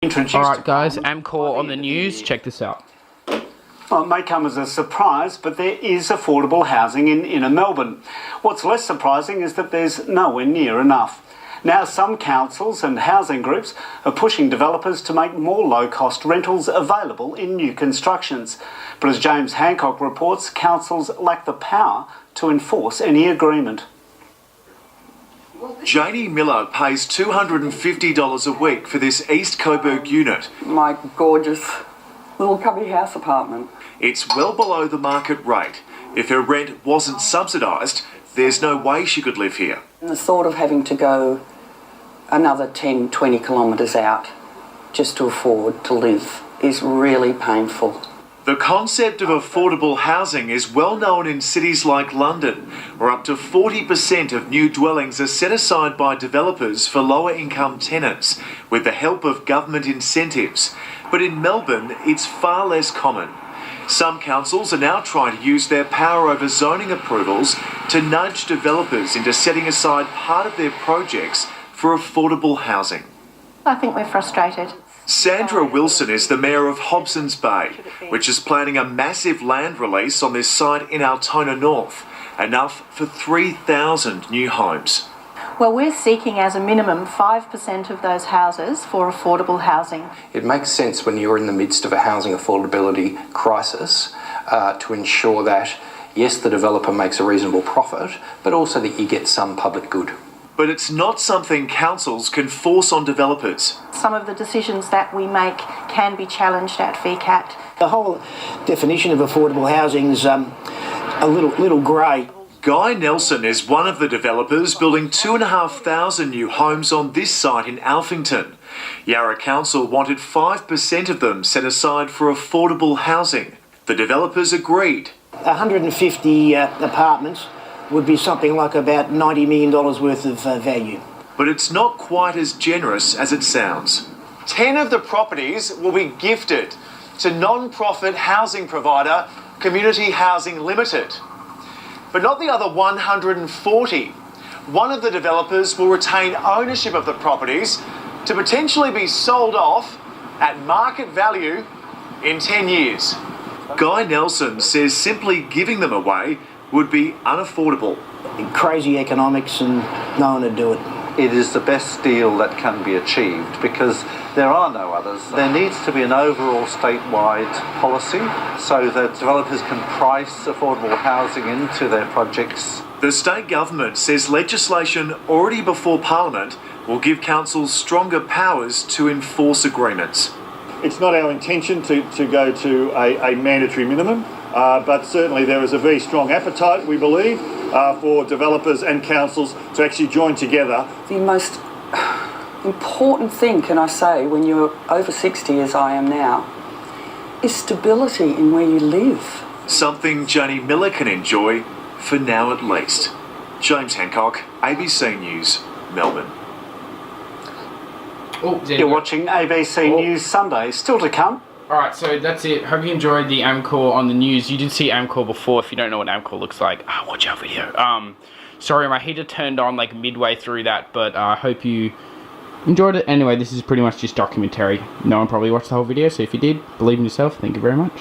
Introduced. Alright guys, Amcor on the news, check this out. Well, it may come as a surprise, but there is affordable housing in inner Melbourne. What's less surprising is that there's nowhere near enough. Now some councils and housing groups are pushing developers to make more low-cost rentals available in new constructions. But as James Hancock reports, councils lack the power to enforce any agreement. Janie Miller pays $250 a week for this East Coburg unit. My gorgeous little cubby house apartment. It's well below the market rate. If her rent wasn't subsidised, there's no way she could live here. And the thought of having to go another 10, 20 kilometres out just to afford to live is really painful. The concept of affordable housing is well known in cities like London, where up to 40% of new dwellings are set aside by developers for lower income tenants, with the help of government incentives. But in Melbourne, it's far less common. Some councils are now trying to use their power over zoning approvals to nudge developers into setting aside part of their projects for affordable housing. I think we're frustrated. Sandra Wilson is the mayor of Hobsons Bay, which is planning a massive land release on this site in Altona North, enough for 3,000 new homes. Well, we're seeking as a minimum 5% of those houses for affordable housing. It makes sense when you're in the midst of a housing affordability crisis to ensure that, yes, the developer makes a reasonable profit, but also that you get some public good. But it's not something councils can force on developers. Some of the decisions that we make can be challenged at VCAT. The whole definition of affordable housing is a little grey. Guy Nelson is one of the developers building 2,500 new homes on this site in Alphington. Yarra Council wanted 5% of them set aside for affordable housing. The developers agreed. 150 apartments would be something like about $90 million worth of value. But it's not quite as generous as it sounds. 10 of the properties will be gifted to non-profit housing provider Community Housing Limited. But not the other 140. One of the developers will retain ownership of the properties to potentially be sold off at market value in 10 years. Guy Nelson says simply giving them away would be unaffordable. Crazy economics and no one would do it. It is the best deal that can be achieved because there are no others. There needs to be an overall statewide policy so that developers can price affordable housing into their projects. The state government says legislation already before Parliament will give councils stronger powers to enforce agreements. It's not our intention to go to a mandatory minimum, but certainly there is a very strong appetite, we believe, for developers and councils to actually join together. The most important thing, can I say, when you're over 60 as I am now, is stability in where you live. Something Janie Miller can enjoy, for now at least. James Hancock, ABC News, Melbourne. Oh, You're watching ABC News Sunday. Still to come. Alright, so that's it. Hope you enjoyed the Amcor on the news. You did see Amcor before. If you don't know what Amcor looks like, watch our video. Sorry, my heater turned on like midway through that, but I hope you enjoyed it. Anyway, this is pretty much just documentary. No one probably watched the whole video, so if you did, believe in yourself. Thank you very much.